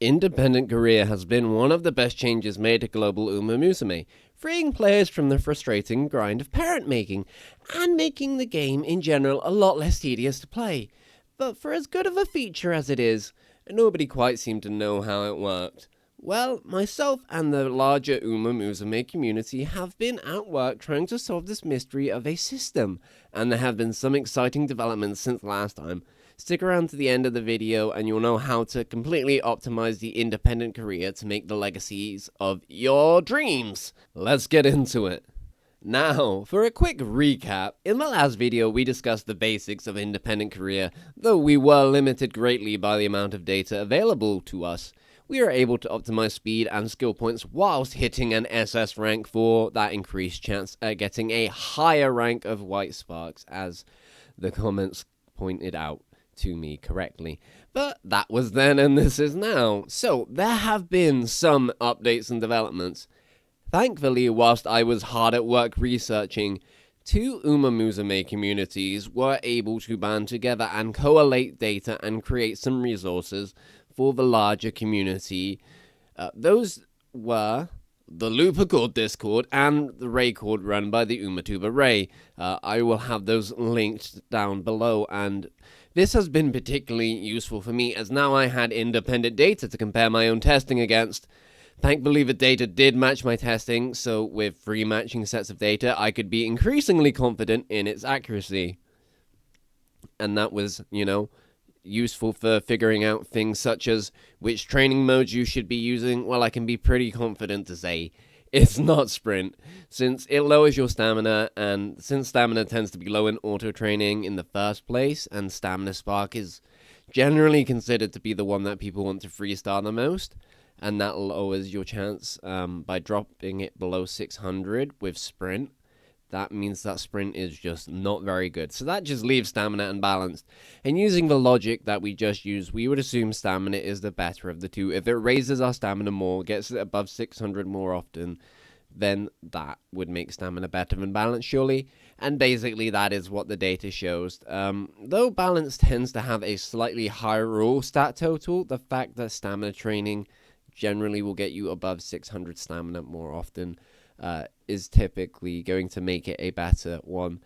Independent career has been one of the best changes made to global Uma Musume, freeing players from the frustrating grind of parent making, and making the game in general a lot less tedious to play. But for as good of a feature as it is, nobody quite seemed to know how it worked. Well, myself and the larger Uma Musume community have been at work trying to solve this mystery of a system, and there have been some exciting developments since last time. Stick around to the end of the video and you'll know how to completely optimize the independent career to make the legacies of your dreams. Let's get into it. Now, for a quick recap, in the last video we discussed the basics of independent career, though we were limited greatly by the amount of data available to us. We are able to optimize speed and skill points whilst hitting an SS rank for that increased chance at getting a higher rank of white sparks, as the comments pointed out to me correctly. But that was then and this is now. So there have been some updates and developments. Thankfully, whilst I was hard at work researching, two Uma Musume communities were able to band together and collate data and create some resources for the larger community. Those were the Loopacord Discord and the Raecord run by the UmaTuber Ray. I will have those linked down below, and this has been particularly useful for me as now I had independent data to compare my own testing against. Thankfully, the data did match my testing, so with 3 matching sets of data, I could be increasingly confident in its accuracy. And that was, useful for figuring out things such as which training modes you should be using. Well, I can be pretty confident to say it's not sprint, since it lowers your stamina, and since stamina tends to be low in auto training in the first place, and stamina spark is generally considered to be the one that people want to freestyle the most, and that lowers your chance by dropping it below 600 with sprint. That means that sprint is just not very good. So that just leaves stamina unbalanced. And using the logic that we just used, we would assume stamina is the better of the two. If it raises our stamina more, gets it above 600 more often, then that would make stamina better than balance, surely. And basically that is what the data shows. Though balance tends to have a slightly higher raw stat total, the fact that stamina training generally will get you above 600 stamina more often is typically going to make it a better one.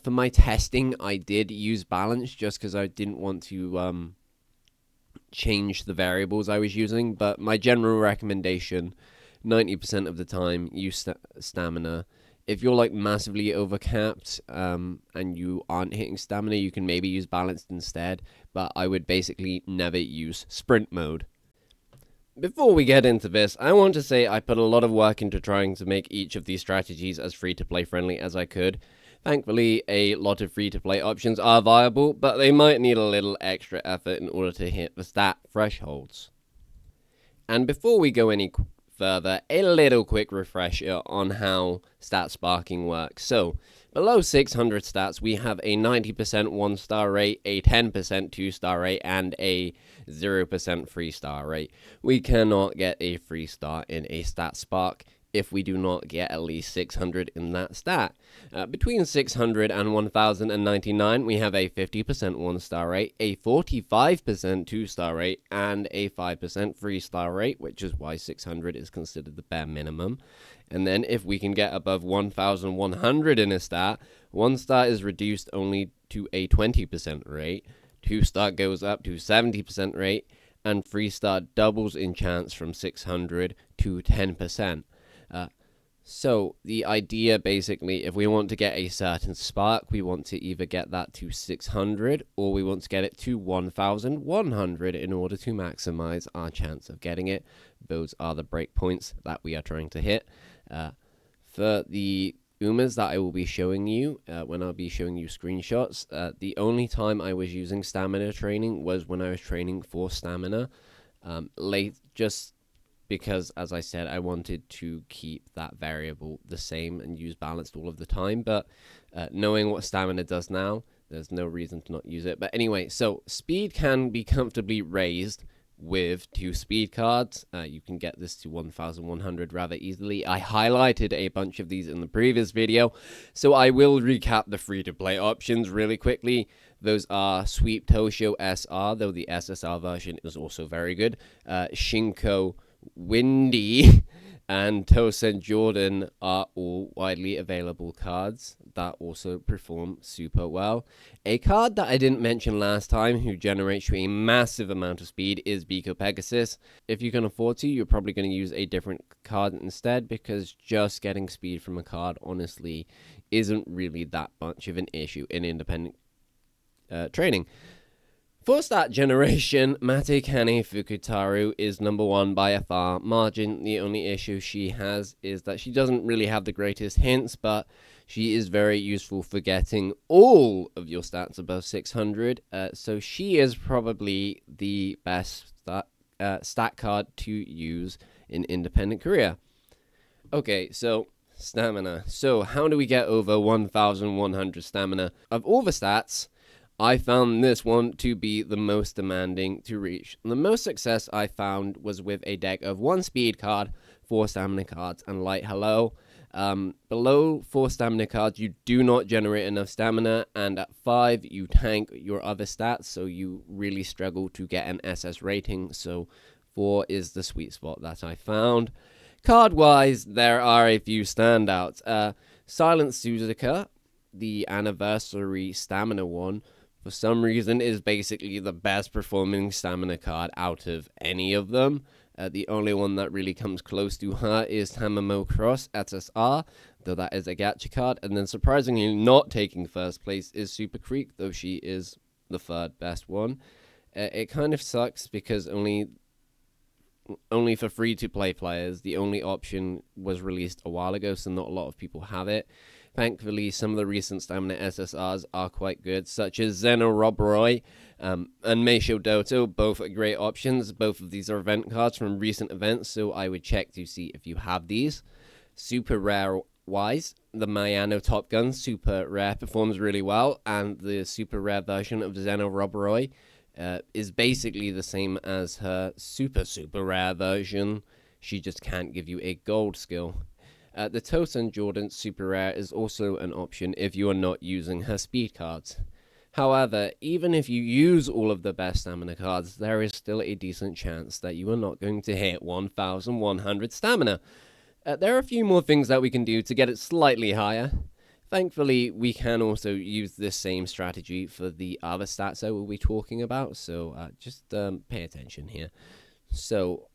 For my testing, I did use balance just because I didn't want to change the variables I was using, but my general recommendation, 90% of the time, use stamina. If you're like massively overcapped and you aren't hitting stamina, you can maybe use balanced instead, but I would basically never use sprint mode. Before we get into this, I want to say I put a lot of work into trying to make each of these strategies as free-to-play friendly as I could. Thankfully, a lot of free-to-play options are viable, but they might need a little extra effort in order to hit the stat thresholds. And before we go any further, a little quick refresher on how stat sparking works. So, below 600 stats, we have a 90% 1-star rate, a 10% 2-star rate, and a 0% 3-star rate. We cannot get a 3-star in a stat spark if we do not get at least 600 in that stat. Between 600 and 1099, we have a 50% 1-star rate, a 45% 2-star rate, and a 5% 3-star rate, which is why 600 is considered the bare minimum. And then if we can get above 1100 in a stat, 1-star is reduced only to a 20% rate, 2-star goes up to 70% rate, and 3-star doubles in chance from 600 to 10%. So the idea basically, if we want to get a certain spark, we want to either get that to 600 or we want to get it to 1100 in order to maximize our chance of getting it. Those are the breakpoints that we are trying to hit. For the Umas that I will be showing you, when I'll be showing you screenshots, the only time I was using stamina training was when I was training for stamina, just because, as I said, I wanted to keep that variable the same and use balanced all of the time, but knowing what stamina does now, there's no reason to not use it. But anyway, so speed can be comfortably raised with 2 speed cards. You can get this to 1100 rather easily. I highlighted a bunch of these in the previous video, so I will recap the free-to-play options really quickly. Those are Sweep Tosho SR, though the SSR version is also very good. Shinko Windy and Tosen Jordan are all widely available cards that also perform super well. A card that I didn't mention last time who generates you a massive amount of speed is Biko Pegasus. If you can afford to, you're probably going to use a different card instead, because just getting speed from a card honestly isn't really that much of an issue in independent training. For stat generation, Matekane Fukutaru is number one by a far margin. The only issue she has is that she doesn't really have the greatest hints, but she is very useful for getting all of your stats above 600. So she is probably the best stat card to use in independent career. Okay, so stamina. So how do we get over 1,100 stamina? Of all the stats, I found this one to be the most demanding to reach. The most success I found was with a deck of 1 speed card, 4 stamina cards, and light hello. Below 4 stamina cards, you do not generate enough stamina, and at 5, you tank your other stats, so you really struggle to get an SS rating. So 4 is the sweet spot that I found. Card-wise, there are a few standouts. Silent Suzuka, the anniversary stamina one, for some reason is basically the best performing stamina card out of any of them. The only one that really comes close to her is Tamamo Cross SSR, though that is a gacha card. And then surprisingly not taking first place is Super Creek, though she is the 3rd best one. It kind of sucks because only for free-to-play players, the only option was released a while ago, so not a lot of people have it. Thankfully, some of the recent stamina SSRs are quite good, such as Zeno Robroy and Meisho Doto, both are great options. Both of these are event cards from recent events, so I would check to see if you have these. Super rare-wise, the Mayano Top Gun Super Rare performs really well, and the super rare version of Zeno Robroy is basically the same as her super rare version. She just can't give you a gold skill. The Tosen Jordan Super Rare is also an option if you are not using her speed cards. However, even if you use all of the best stamina cards, there is still a decent chance that you are not going to hit 1,100 stamina. There are a few more things that we can do to get it slightly higher. Thankfully, we can also use this same strategy for the other stats I will be talking about, so just pay attention here. So,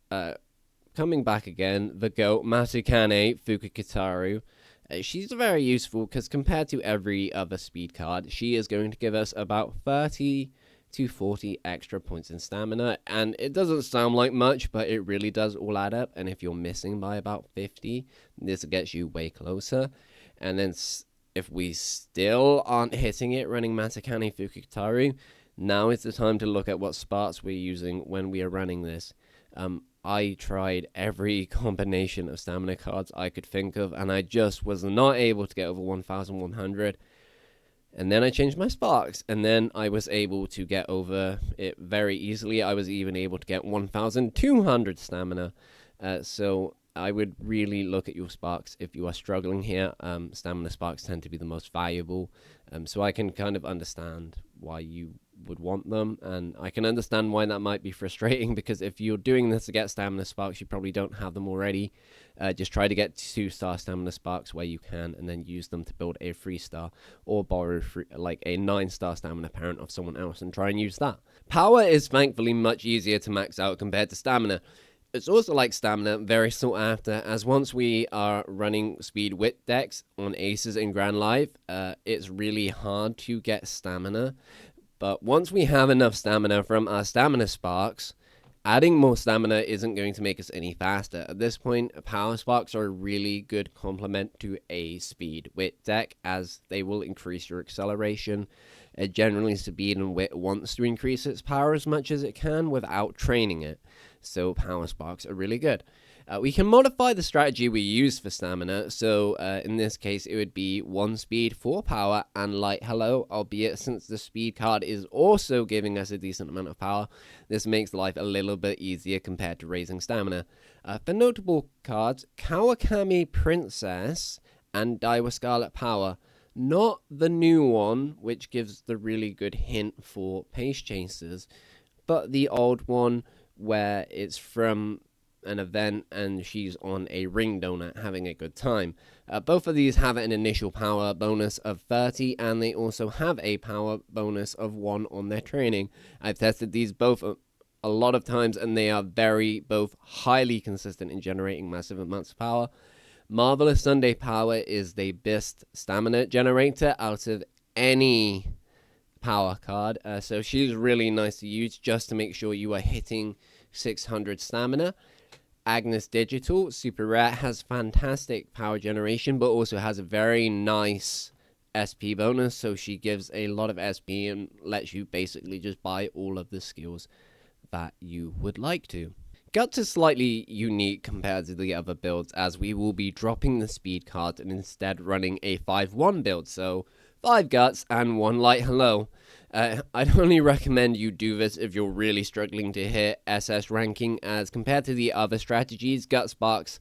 coming back again, the GOAT, Matsukane Fukukitaru. She's very useful because compared to every other speed card, she is going to give us about 30 to 40 extra points in stamina. And it doesn't sound like much, but it really does all add up. And if you're missing by about 50, this gets you way closer. And then if we still aren't hitting it running Matsukane Fukukitaru, now is the time to look at what sparks we're using when we are running this. I tried every combination of stamina cards I could think of, and I just was not able to get over 1,100. And then I changed my sparks, and then I was able to get over it very easily. I was even able to get 1,200 stamina. So I would really look at your sparks if you are struggling here. Stamina sparks tend to be the most valuable, so I can kind of understand why you would want them, and I can understand why that might be frustrating, because if you're doing this to get stamina sparks, you probably don't have them already. Just try to get 2-star stamina sparks where you can, and then use them to build a 3-star, or borrow like a 9-star stamina parent of someone else and try and use that. Power is thankfully much easier to max out compared to stamina. It's also like stamina, very sought after, as once we are running speed wit decks on aces in Grand Live, it's really hard to get stamina. But once we have enough stamina from our stamina sparks, adding more stamina isn't going to make us any faster. At this point, power sparks are a really good complement to a speed wit deck, as they will increase your acceleration. Generally, speed and wit wants to increase its power as much as it can without training it, so power sparks are really good. We can modify the strategy we use for stamina, so in this case it would be 1 speed, 4 power, and light hello, albeit since the speed card is also giving us a decent amount of power, this makes life a little bit easier compared to raising stamina. For notable cards, Kawakami Princess and Daiwa Scarlet Power. Not the new one, which gives the really good hint for pace chasers, but the old one where it's from an event and she's on a ring donut having a good time. Both of these have an initial power bonus of 30, and they also have a power bonus of 1 on their training. I've tested these both a lot of times, and they are both highly consistent in generating massive amounts of power. Marvelous Sunday Power is the best stamina generator out of any power card, so she's really nice to use just to make sure you are hitting 600 stamina. Agnes Digital, super rare, has fantastic power generation, but also has a very nice SP bonus, so she gives a lot of SP and lets you basically just buy all of the skills that you would like to. Guts is slightly unique compared to the other builds, as we will be dropping the speed card and instead running a 5-1 build, so 5 Guts and 1 Light Hello. I'd only recommend you do this if you're really struggling to hit SS ranking, as compared to the other strategies, Gut Sparks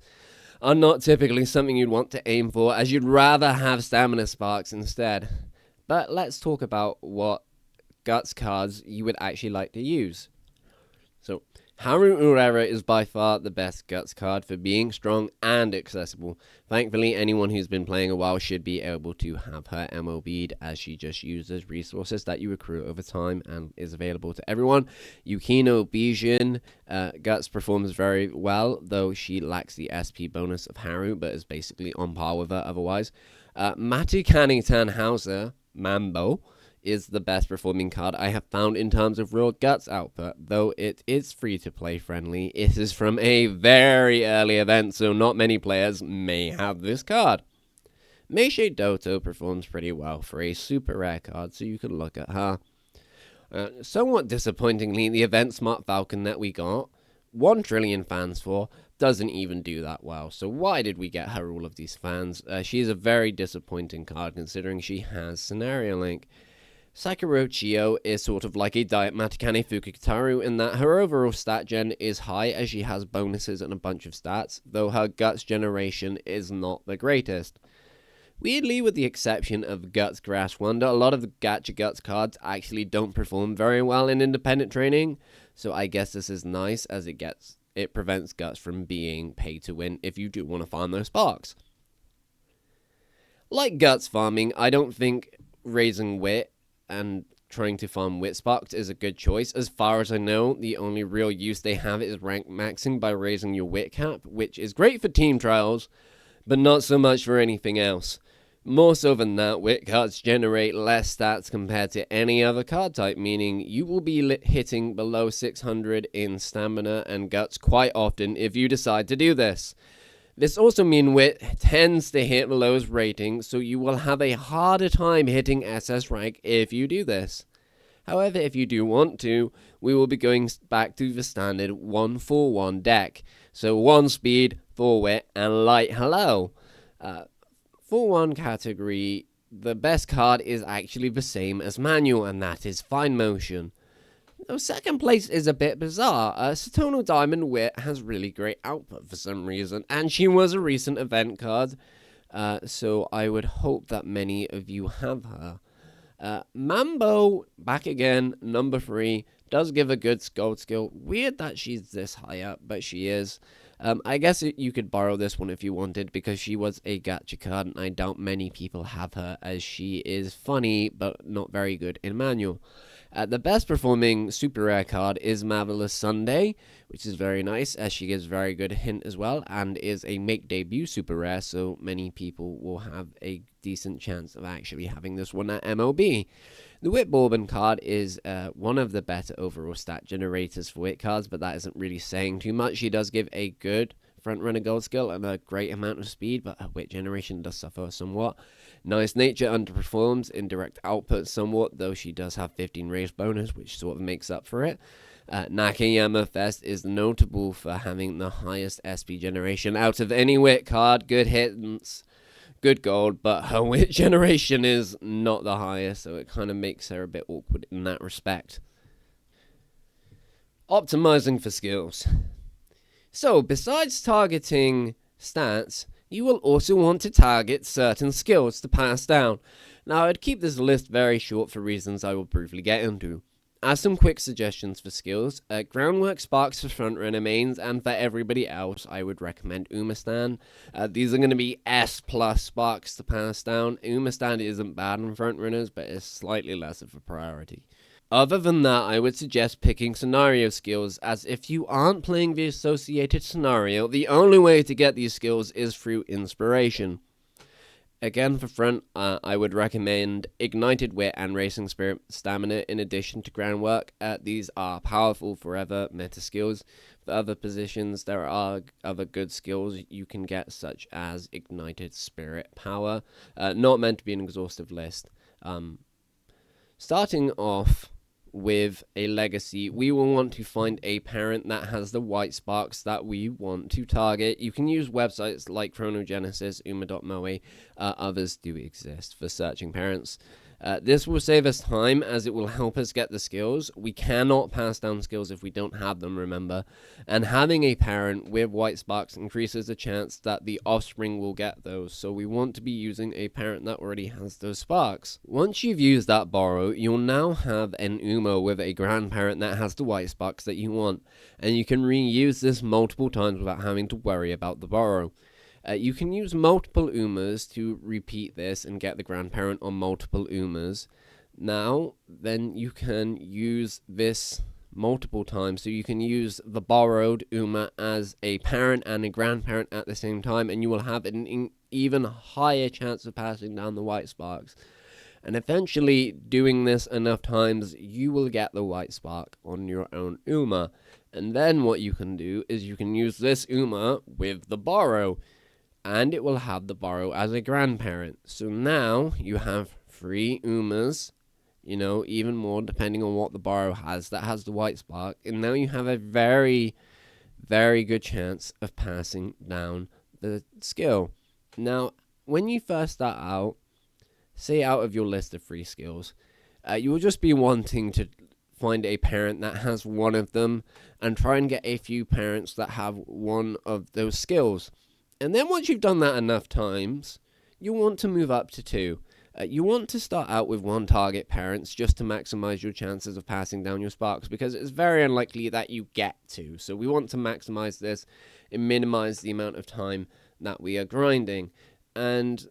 are not typically something you'd want to aim for, as you'd rather have Stamina Sparks instead. But let's talk about what Guts cards you would actually like to use. So, Haru Urara is by far the best Guts card for being strong and accessible. Thankfully, anyone who's been playing a while should be able to have her MOB'd, as she just uses resources that you accrue over time and is available to everyone. Yukino Bijin Guts performs very well, though she lacks the SP bonus of Haru, but is basically on par with her otherwise. Matukani Tannhauser, Mambo, is the best performing card I have found in terms of real Guts output, though it is free to play friendly. It is from a very early event, so not many players may have this card. Meishe Doto performs pretty well for a super rare card, so you can look at her. Somewhat disappointingly, the event Smart Falcon that we got 1 trillion fans for doesn't even do that well, so why did we get her all of these fans? She is a very disappointing card considering she has Scenario Link. Sakura Chio is sort of like a Diet Matukane Fukukitaru in that her overall stat gen is high, as she has bonuses and a bunch of stats, though her Guts generation is not the greatest. Weirdly, with the exception of Guts Grass Wonder, a lot of the Gacha Guts cards actually don't perform very well in independent training, so I guess this is nice, as it prevents Guts from being pay to win if you do want to farm those sparks. Like Guts farming, I don't think raising wit and trying to farm wit sparks is a good choice. As far as I know, the only real use they have is rank maxing by raising your wit cap, which is great for team trials, but not so much for anything else. More so than that, wit cards generate less stats compared to any other card type, meaning you will be hitting below 600 in stamina and Guts quite often if you decide to do this. This also means wit tends to hit the lowest rating, so you will have a harder time hitting SS rank if you do this. However, if you do want to, we will be going back to the standard 1-4-1 deck. So 1 speed, 4 wit, and light hello. 4-1 category, the best card is actually the same as manual, and that is Fine Motion. Though second place is a bit bizarre. Satono Diamond Wit has really great output for some reason, and she was a recent event card, so I would hope that many of you have her. Mambo, back again, number 3, does give a good gold skill. Weird that she's this high up, but she is. I guess you could borrow this one if you wanted, because she was a gacha card, and I doubt many people have her, as she is funny, but not very good in manual. The best performing super rare card is Marvelous Sunday, which is very nice, as she gives very good hint as well, and is a make debut super rare, so many people will have a decent chance of actually having this one at MOB. The Wit Bourbon card is one of the better overall stat generators for Wit cards, but that isn't really saying too much. She does give a good front runner gold skill and a great amount of speed, but her Wit generation does suffer somewhat. Nice Nature underperforms in direct output somewhat, though she does have 15 raise bonus, which sort of makes up for it. Nakayama Fest is notable for having the highest SP generation out of any Wit card. Good hits, good gold, but her Wit generation is not the highest, so it kind of makes her a bit awkward in that respect. Optimizing for skills. So, besides targeting stats, You will also want to target certain skills to pass down. Now, I'd keep this list very short for reasons I will briefly get into. As some quick suggestions for skills, Groundwork Sparks for frontrunner mains, and for everybody else, I would recommend Umastan. These are going to be S+ sparks to pass down. Umastan isn't bad on frontrunners, but it's slightly less of a priority. Other than that, I would suggest picking scenario skills, as if you aren't playing the associated scenario, the only way to get these skills is through inspiration. Again, for front, I would recommend Ignited Wit and Racing Spirit Stamina in addition to Groundwork. These are powerful forever meta skills. For other positions, there are other good skills you can get, such as Ignited Spirit Power. Not meant to be an exhaustive list. Starting off with a legacy, we will want to find a parent that has the white sparks that we want to target. You can use websites like Chronogenesis, Uma.moe, others do exist for searching parents. This will save us time, as it will help us get the skills. We cannot pass down skills if we don't have them, remember. And having a parent with white sparks increases the chance that the offspring will get those. So we want to be using a parent that already has those sparks. Once you've used that borrow, you'll now have an Uma with a grandparent that has the white sparks that you want. And you can reuse this multiple times without having to worry about the borrow. You can use multiple Umas to repeat this and get the grandparent on multiple Umas. Now, then you can use this multiple times. So you can use the borrowed Uma as a parent and a grandparent at the same time, and you will have an even higher chance of passing down the white sparks. And eventually, doing this enough times, you will get the white spark on your own Uma. And then what you can do is you can use this Uma with the borrow, and it will have the borrow as a grandparent. So now you have 3 Umas, even more depending on what the borrow has, that has the white spark. And now you have a very, very good chance of passing down the skill. Now, when you first start out, say out of your list of 3 skills, you will just be wanting to find a parent that has one of them and try and get a few parents that have one of those skills. And then once you've done that enough times, you want to move up to 2. You want to start out with 1 target parents just to maximize your chances of passing down your sparks, because it's very unlikely that you get 2. So we want to maximize this and minimize the amount of time that we are grinding. And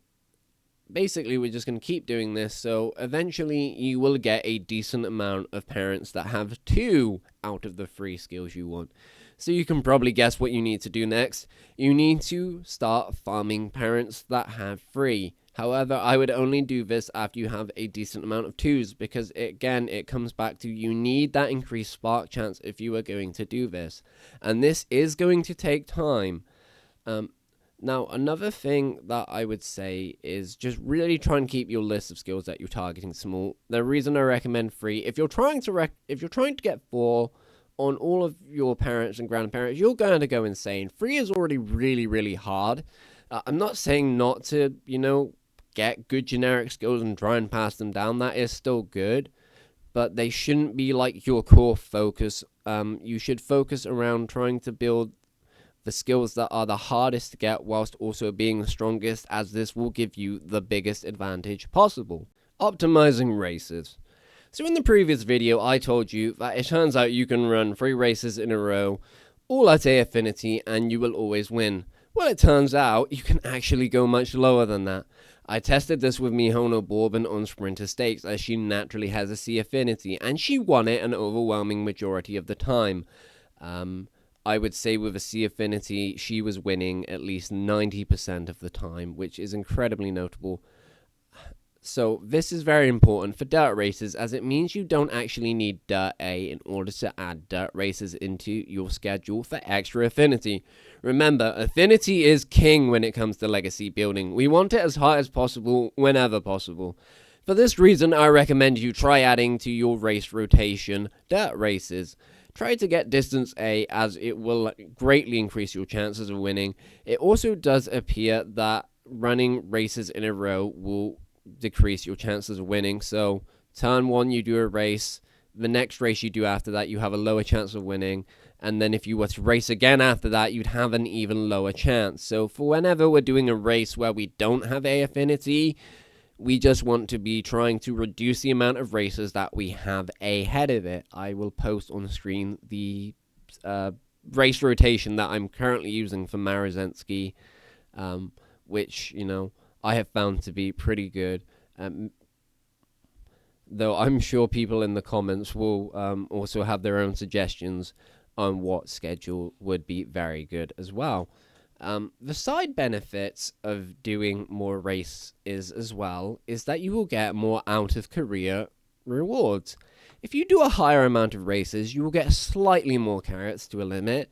basically, we're just going to keep doing this, so eventually you will get a decent amount of parents that have 2 out of the 3 skills you want. So you can probably guess what you need to do next. You need to start farming parents that have 3. However, I would only do this after you have a decent amount of 2s, because it comes back to you need that increased spark chance if you are going to do this. And this is going to take time. Now, another thing that I would say is just really try and keep your list of skills that you're targeting small. The reason I recommend 3, if you're trying to get 4 on all of your parents and grandparents, you're going to go insane. 3 is already really, really hard. I'm not saying not to, get good generic skills and try and pass them down. That is still good, but they shouldn't be like your core focus. You should focus around trying to build the skills that are the hardest to get whilst also being the strongest, as this will give you the biggest advantage possible. Optimizing races. So in the previous video, I told you that it turns out you can run 3 races in a row, all at a affinity, and you will always win. Well, it turns out you can actually go much lower than that. I tested this with Mihono Bourbon on Sprinter Stakes, as she naturally has a C affinity, and she won it an overwhelming majority of the time. I would say with a C affinity, she was winning at least 90% of the time, which is incredibly notable. So this is very important for dirt races, as it means you don't actually need dirt A in order to add dirt races into your schedule for extra affinity. Remember, affinity is king when it comes to legacy building. We want it as high as possible whenever possible. For this reason, I recommend you try adding to your race rotation dirt races. Try to get distance A, as it will greatly increase your chances of winning. It also does appear that running races in a row will decrease your chances of winning. So turn 1 you do a race, the next race you do after that you have a lower chance of winning, and then if you were to race again after that, you'd have an even lower chance. So for whenever we're doing a race where we don't have A affinity, we just want to be trying to reduce the amount of races that we have ahead of it. I will post on the screen the race rotation that I'm currently using for Marozensky, which, you know, I have found to be pretty good. Though I'm sure people in the comments will also have their own suggestions on what schedule would be very good as well. The side benefits of doing more races as well is that you will get more out of career rewards. If you do a higher amount of races, you will get slightly more carrots to a limit,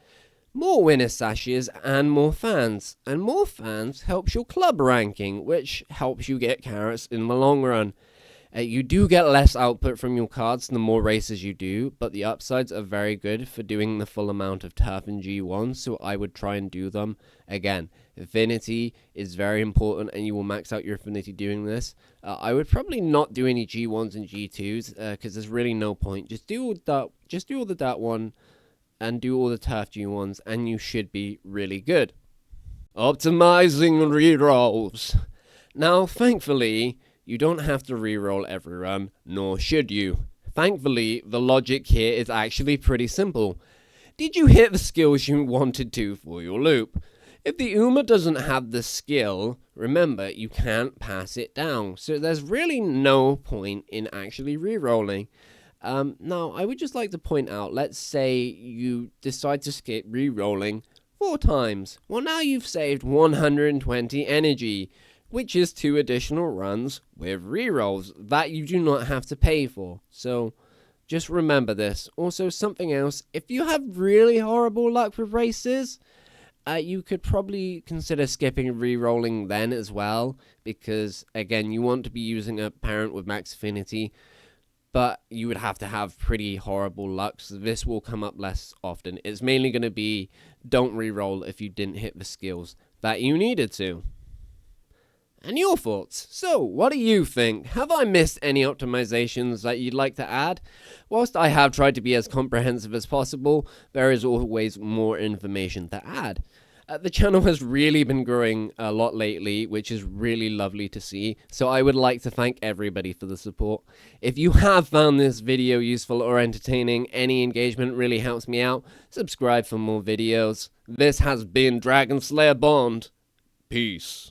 more winner sashes, and more fans. And more fans helps your club ranking, which helps you get carrots in the long run. You do get less output from your cards the more races you do, but the upsides are very good for doing the full amount of turf and G1, so I would try and do them. Again, affinity is very important, and you will max out your affinity doing this. I would probably not do any G1s and G2s, because there's really no point. Just do all the Dirt 1 and do all the turf G1s, and you should be really good. Optimizing rerolls. Now, thankfully, you don't have to reroll every run, nor should you. Thankfully, the logic here is actually pretty simple. Did you hit the skills you wanted to for your loop? If the UMA doesn't have the skill, remember, you can't pass it down. So there's really no point in actually rerolling. Now, I would just like to point out, let's say you decide to skip rerolling 4 times. Well, now you've saved 120 energy, which is 2 additional runs with rerolls that you do not have to pay for. So just remember this. Also, something else, if you have really horrible luck with races, you could probably consider skipping rerolling then as well, because again, you want to be using a parent with max affinity, but you would have to have pretty horrible luck, so this will come up less often. It's mainly going to be don't reroll if you didn't hit the skills that you needed to. And your thoughts? So, what do you think? Have I missed any optimizations that you'd like to add? Whilst I have tried to be as comprehensive as possible, there is always more information to add. The channel has really been growing a lot lately, which is really lovely to see, so I would like to thank everybody for the support. If you have found this video useful or entertaining, any engagement really helps me out. Subscribe for more videos. This has been Dragon Slayer Bond. Peace.